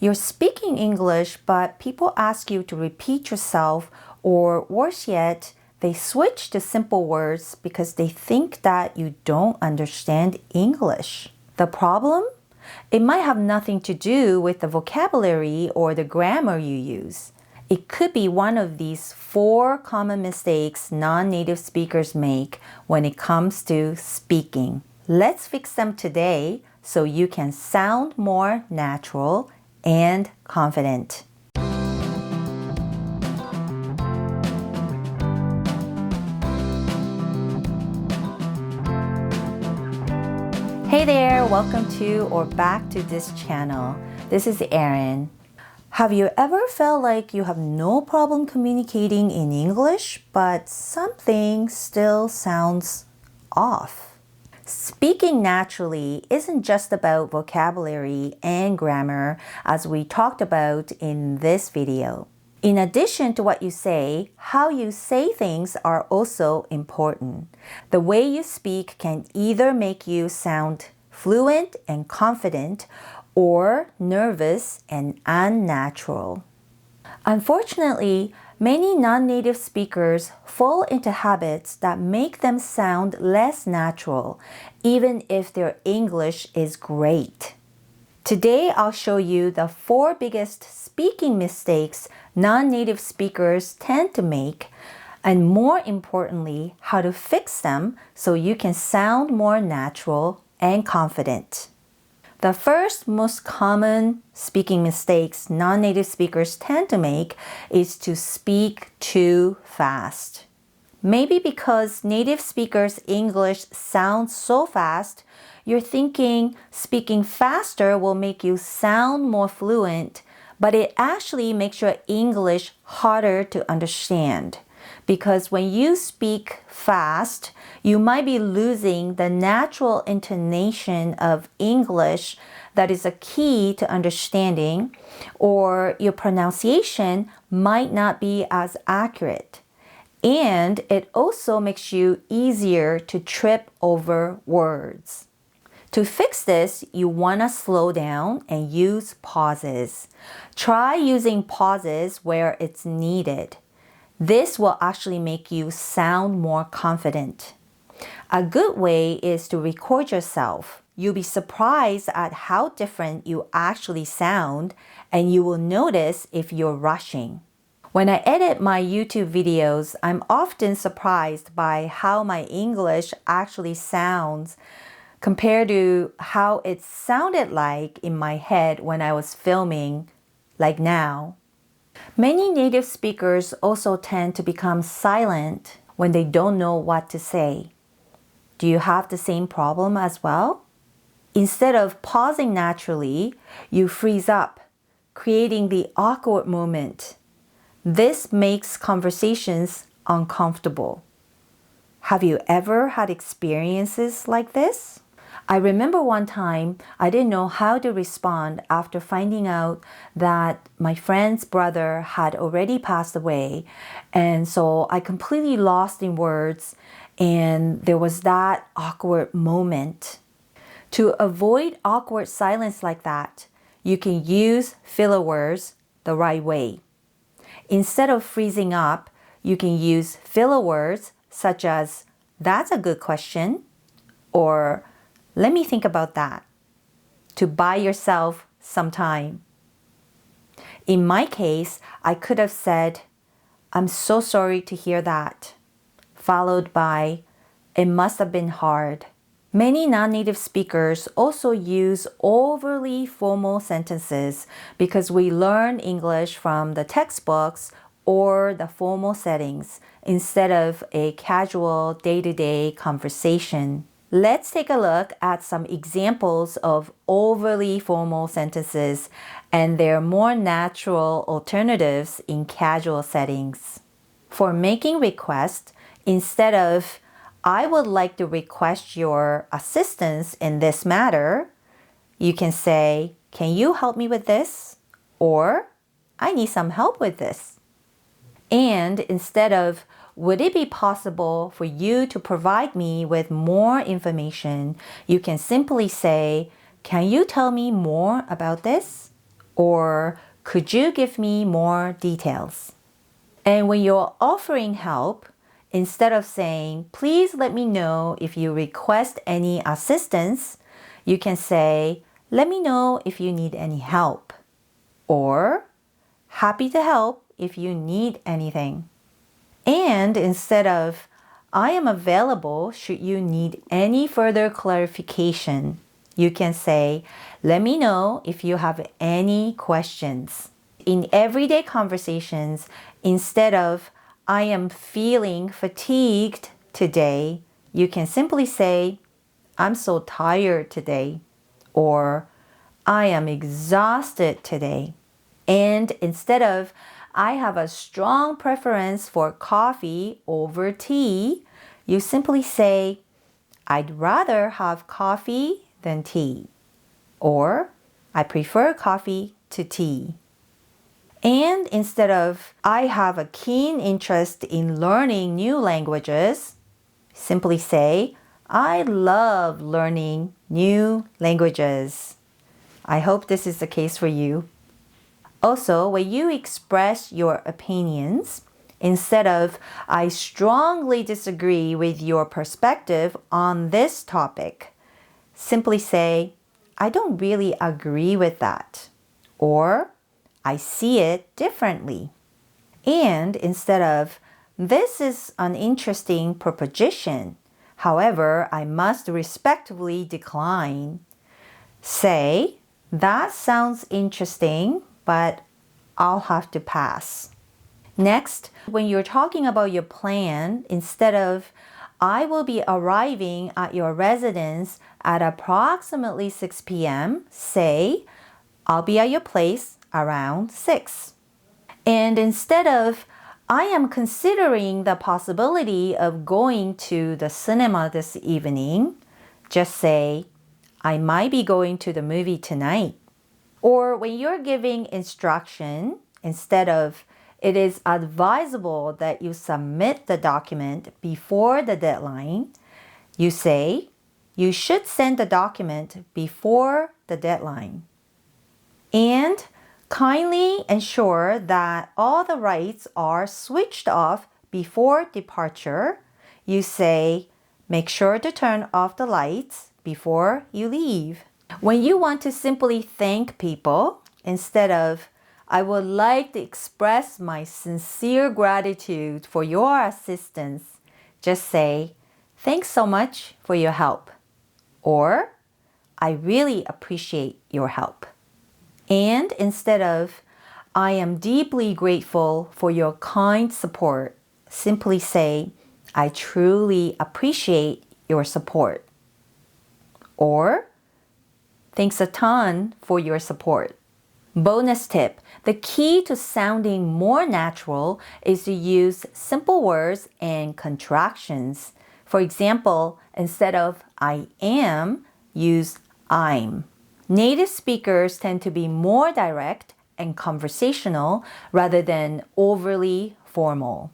You're speaking English, but people ask you to repeat yourself, or worse yet, they switch to simple words because they think that you don't understand English. The problem? It might have nothing to do with the vocabulary or the grammar you use. It could be one of these 4 common mistakes non-native speakers make when it comes to speaking. Let's fix them today so you can sound more natural and confident. Hey there, welcome to or back to this channel. This is Erin. Have you ever felt like you have no problem communicating in English, but something still sounds off? Speaking naturally isn't just about vocabulary and grammar, as we talked about in this video. In addition to what you say, how you say things are also important. The way you speak can either make you sound fluent and confident or nervous and unnatural. Unfortunately, many non-native speakers fall into habits that make them sound less natural, even if their English is great. Today, I'll show you the 4 biggest speaking mistakes non-native speakers tend to make, and more importantly, how to fix them so you can sound more natural and confident. The first most common speaking mistakes non-native speakers tend to make is to speak too fast. Maybe because native speakers' English sounds so fast, you're thinking speaking faster will make you sound more fluent, but it actually makes your English harder to understand. Because when you speak fast, you might be losing the natural intonation of English that is a key to understanding, or your pronunciation might not be as accurate. And it also makes you easier to trip over words. To fix this, you want to slow down and use pauses. Try using pauses where it's needed. This will actually make you sound more confident. A good way is to record yourself. You'll be surprised at how different you actually sound, and you will notice if you're rushing. When I edit my YouTube videos, I'm often surprised by how my English actually sounds compared to how it sounded like in my head when I was filming, like now. Many native speakers also tend to become silent when they don't know what to say. Do you have the same problem as well? Instead of pausing naturally, you freeze up, creating the awkward moment. This makes conversations uncomfortable. Have you ever had experiences like this? I remember one time I didn't know how to respond after finding out that my friend's brother had already passed away, and so I completely lost in words, and there was that awkward moment. To avoid awkward silence like that, you can use filler words the right way. Instead of freezing up, you can use filler words such as, "That's a good question," or "Let me think about that," to buy yourself some time. In my case, I could have said, "I'm so sorry to hear that," followed by, "It must have been hard." Many non-native speakers also use overly formal sentences because we learn English from the textbooks or the formal settings instead of a casual day-to-day conversation. Let's take a look at some examples of overly formal sentences and their more natural alternatives in casual settings. For making requests, instead of, "I would like to request your assistance in this matter," you can say, "Can you help me with this?" Or, "I need some help with this." And instead of, "Would it be possible for you to provide me with more information?" you can simply say, "Can you tell me more about this?" Or could you give me more details? And when you're offering help, instead of saying, please let me know if you request any assistance, you can say, let me know if you need any help. Or, happy to help if you need anything. And instead of, I am available should you need any further clarification, you can say, let me know if you have any questions. In everyday conversations, instead of, I am feeling fatigued today, you can simply say, I'm so tired today, or I am exhausted today. And instead of, I have a strong preference for coffee over tea, you simply say, I'd rather have coffee than tea. Or, I prefer coffee to tea. And instead of, I have a keen interest in learning new languages, simply say, I love learning new languages. I hope this is the case for you. Also, when you express your opinions, instead of, I strongly disagree with your perspective on this topic, simply say, I don't really agree with that. Or, I see it differently. And instead of, this is an interesting proposition, however, I must respectfully decline, say, that sounds interesting, but I'll have to pass. Next, when you're talking about your plan, instead of, I will be arriving at your residence at approximately 6 p.m., say, I'll be at your place around 6. And instead of, I am considering the possibility of going to the cinema this evening, just say, I might be going to the movie tonight. Or when you're giving instruction, instead of, it is advisable that you submit the document before the deadline, you say, you should send the document before the deadline. And kindly ensure that all the lights are switched off before departure. You say, make sure to turn off the lights before you leave. When you want to simply thank people, instead of, I would like to express my sincere gratitude for your assistance, just say, thanks so much for your help. Or, I really appreciate your help. And instead of, I am deeply grateful for your kind support, simply say, I truly appreciate your support. Or, thanks a ton for your support. Bonus tip, the key to sounding more natural is to use simple words and contractions. For example, instead of I am, use I'm. Native speakers tend to be more direct and conversational rather than overly formal.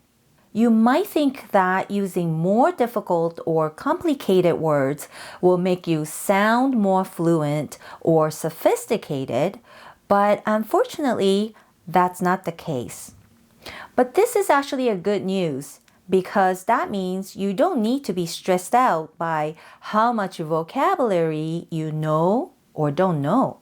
You might think that using more difficult or complicated words will make you sound more fluent or sophisticated, but unfortunately, that's not the case. But this is actually a good news because that means you don't need to be stressed out by how much vocabulary you know or don't know.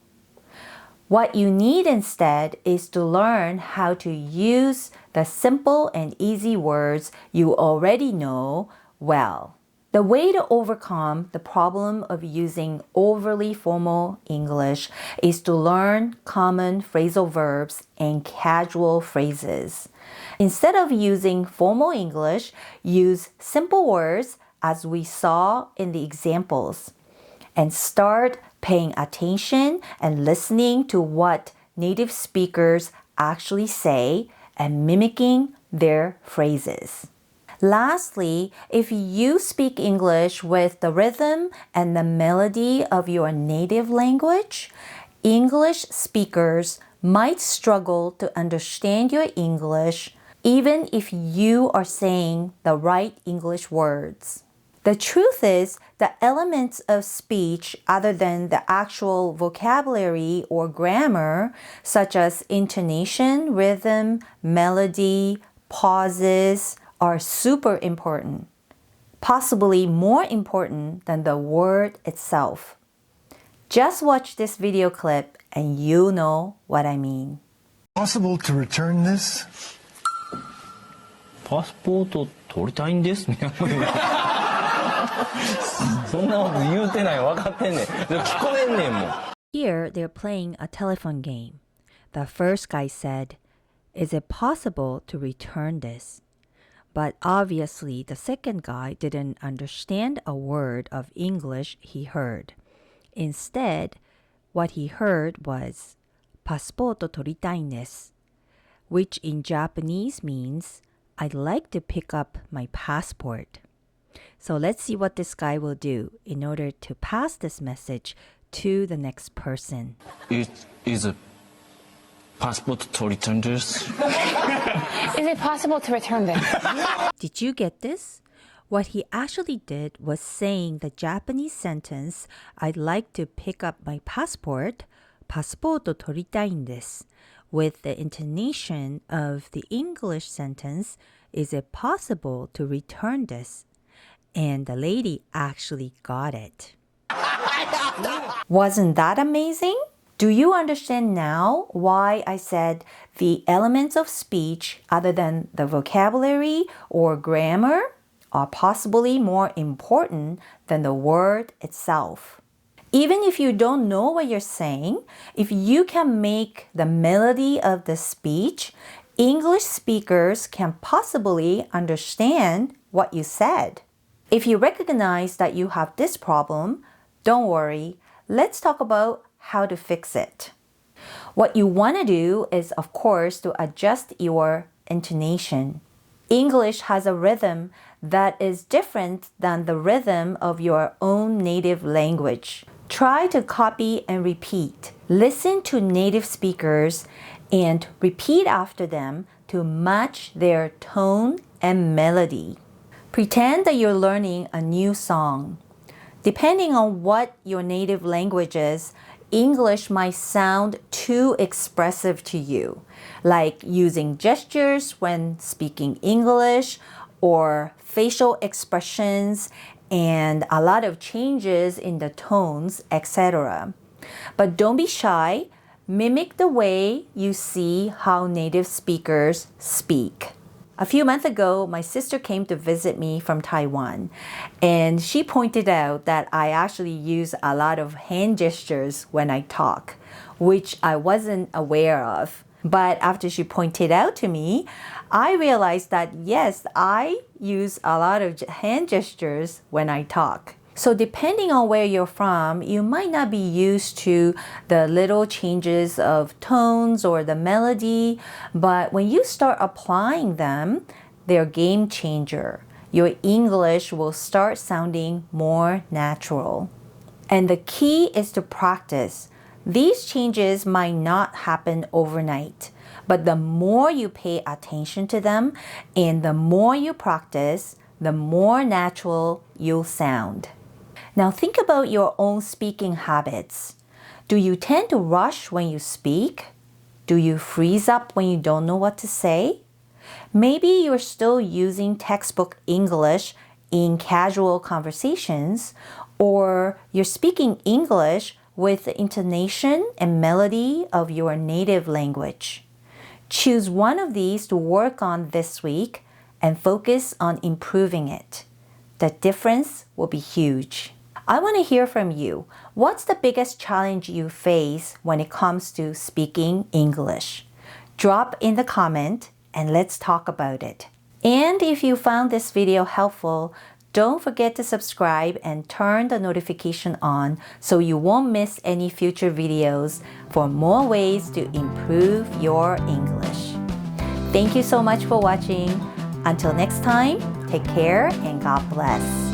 What you need instead is to learn how to use the simple and easy words you already know well. The way to overcome the problem of using overly formal English is to learn common phrasal verbs and casual phrases. Instead of using formal English, use simple words as we saw in the examples. And start paying attention and listening to what native speakers actually say and mimicking their phrases. Lastly, if you speak English with the rhythm and the melody of your native language, English speakers might struggle to understand your English even if you are saying the right English words. The truth is, the elements of speech other than the actual vocabulary or grammar, such as intonation, rhythm, melody, pauses, are super important, possibly more important than the word itself. Just watch this video clip and you'll know what I mean. Possible to return this? パスポート取りたいんですみたいな。そんなこと言うてない分かってんねん。聞こえんねんもん。Here, they're playing a telephone game. The first guy said, "Is it possible to return this?" But obviously, the second guy didn't understand a word of English he heard. Instead, what he heard was, パスポート取りたいんです, which in Japanese means, I'd like to pick up my passport. So let's see what this guy will do in order to pass this message to the next person. It is a passport to return this. Is it possible to return this? Did you get this? What he actually did was saying the Japanese sentence, I'd like to pick up my passport, パスポート取りたいんです, with the intonation of the English sentence, is it possible to return this? And the lady actually got it. Wasn't that amazing? Do you understand now why I said the elements of speech other than the vocabulary or grammar are possibly more important than the word itself? Even if you don't know what you're saying, if you can make the melody of the speech, English speakers can possibly understand what you said. If you recognize that you have this problem, don't worry. Let's talk about how to fix it. What you want to do is, of course, to adjust your intonation. English has a rhythm that is different than the rhythm of your own native language. Try to copy and repeat. Listen to native speakers and repeat after them to match their tone and melody. Pretend that you're learning a new song. Depending on what your native language is, English might sound too expressive to you, like using gestures when speaking English or facial expressions and a lot of changes in the tones, etc. But don't be shy. Mimic the way you see how native speakers speak. A few months ago, my sister came to visit me from Taiwan, and she pointed out that I actually use a lot of hand gestures when I talk, which I wasn't aware of. But after she pointed out to me, I realized that yes, I use a lot of hand gestures when I talk. So depending on where you're from, you might not be used to the little changes of tones or the melody, but when you start applying them, they're game changer. Your English will start sounding more natural. And the key is to practice. These changes might not happen overnight, but the more you pay attention to them and the more you practice, the more natural you'll sound. Now think about your own speaking habits. Do you tend to rush when you speak? Do you freeze up when you don't know what to say? Maybe you're still using textbook English in casual conversations, or you're speaking English with the intonation and melody of your native language. Choose one of these to work on this week and focus on improving it. The difference will be huge. I want to hear from you. What's the biggest challenge you face when it comes to speaking English? Drop in the comment and let's talk about it. And if you found this video helpful, don't forget to subscribe and turn the notification on so you won't miss any future videos for more ways to improve your English. Thank you so much for watching. Until next time, take care and God bless.